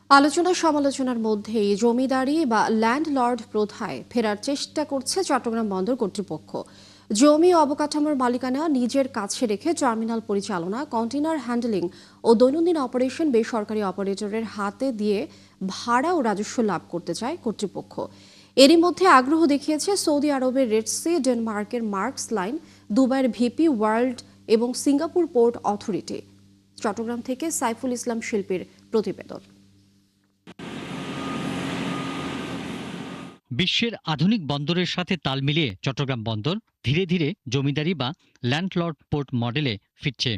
আলোচনা সমালোচনার মধ্যেই জমিদারি বা ল্যান্ডলর্ড প্রথায় ফেরার চেষ্টা করছে চট্টগ্রাম বন্দর কর্তৃপক্ষ। জমি ও অবকাঠামোর মালিকানা নিজের কাছে রেখে টার্মিনাল পরিচালনা, কন্টেইনার হ্যান্ডলিং ও দৈনন্দিন অপারেশন বেসরকারি অপারেটরের হাতে দিয়ে ভাড়া ও রাজস্ব লাভ করতে চায় কর্তৃপক্ষ। এরই মধ্যে আগ্রহ দেখিয়েছে সৌদি আরবের রেড সি, ডেনমার্কের মার্কস লাইন, দুবাইয়ের ভিপি ওয়ার্ল্ড এবং সিঙ্গাপুর পোর্ট অথরিটি। চট্টগ্রাম থেকে সাইফুল ইসলাম শিল্পীর প্রতিবেদন। বিশ্বের আধুনিক বন্দরের সাথে তাল মিলিয়ে চট্টগ্রাম বন্দর ধীরে ধীরে জমিদারি বা ল্যান্ডলর্ড পোর্ট মডেলে ফিরছে।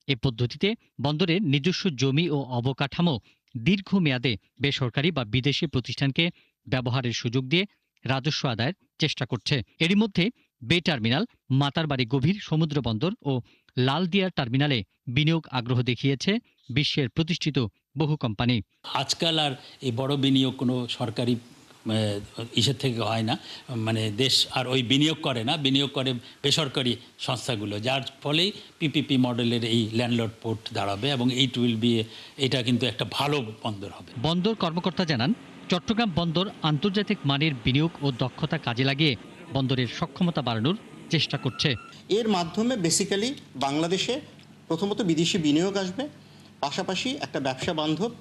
এ পদ্ধতিতে বন্দরের নিজস্ব জমি ও অবকাঠামো দীর্ঘমেয়াদে বেসরকারি বা বিদেশি প্রতিষ্ঠানকে ব্যবহারের সুযোগ দিয়ে রাজস্ব আদায়ের চেষ্টা করছে। এরই মধ্যে বে টার্মিনাল, মাতারবাড়ি গভীর সমুদ্র বন্দর ও লালদিয়া টার্মিনালে বিনিয়োগ আগ্রহ দেখিয়েছে বিশ্বের প্রতিষ্ঠিত বহু কোম্পানি। আজকাল আর এই বড় বিনিয়োগ কোনো সরকারি ইসের থেকে হয় না, মানে দেশ আর ওই বিনিয়োগ করে না, বিনিয়োগ করে বেসরকারি সংস্থাগুলো, যার ফলেই পিপিপি মডেলের এই ল্যান্ডলর্ড পোর্ট দাঁড়াবে এবং এটা কিন্তু একটা ভালো বন্দর হবে। বন্দর কর্মকর্তা জানান, চট্টগ্রাম বন্দর আন্তর্জাতিক মানের বিনিয়োগ ও দক্ষতা কাজে লাগিয়ে বন্দরের সক্ষমতা বাড়ানোর চেষ্টা করছে। এর মাধ্যমে বেসিক্যালি বাংলাদেশে প্রথমত বিদেশি বিনিয়োগ আসবে, পাশাপাশি একটা ব্যবসা বান্ধব,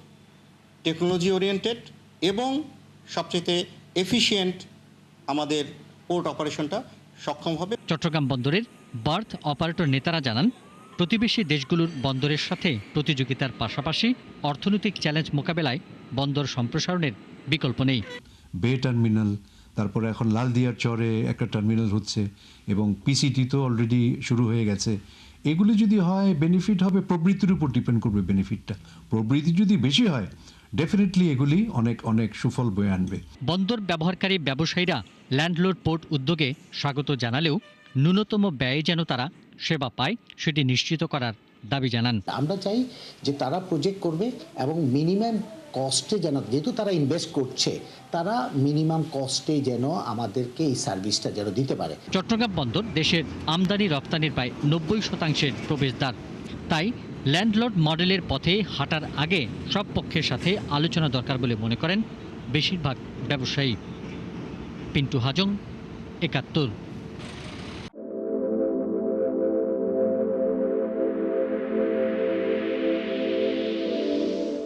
টেকনোলজি ওরিয়েন্টেড এবং সবচেয়ে এফিশিয়েন্ট আমাদের পোর্ট অপারেশনটা সক্ষম হবে। চট্টগ্রাম বন্দরের বার্থ অপারেটর নেতারা জানান, প্রতিবেশী দেশগুলোর বন্দরের সাথে প্রতিযোগিতার পাশাপাশি অর্থনৈতিক চ্যালেঞ্জ মোকাবেলায় বন্দর সম্প্রসারণের বিকল্প নেই। বে টার্মিনাল, তারপরে এখন লালদিয়ার চরে একটা টার্মিনাল হচ্ছে এবং পিসিটি তো অলরেডি শুরু হয়ে গেছে। এগুলি যদি হয় বেনিফিট হবে, প্রবৃত্তির উপর ডিপেন্ড করবে বেনিফিটটা। প্রবৃত্তি যদি বেশি হয় ডেফিনেটলি এগুলি অনেক অনেক সুফল বয়ে আনবে। বন্দর ব্যবহারকারী ব্যবসায়ীরা ল্যান্ডলর্ড পোর্ট উদ্যোগে স্বাগত জানালেও ন্যূনতম ব্যয়ে যেন তারা সেবা পায় সেটি নিশ্চিত করার দাবি জানান। আমরা চাই যে তারা প্রজেক্ট করবে এবং মিনিমাম কস্টে যেন, যেহেতু তারা ইনভেস্ট করছে, তারা মিনিমাম কস্টে যেন আমাদেরকে এই সার্ভিসটা যেন দিতে পারে। চট্টগ্রাম বন্দর দেশের আমদানি রপ্তানির প্রায় 90% প্রবেশদ্বার। তাই ল্যান্ডলর্ড মডেলের পথে হাঁটার আগে সব পক্ষের সাথে আলোচনা দরকার বলে মনে করেন বেশিরভাগ ব্যবসায়ী। পিন্টু হাজং, ৭১।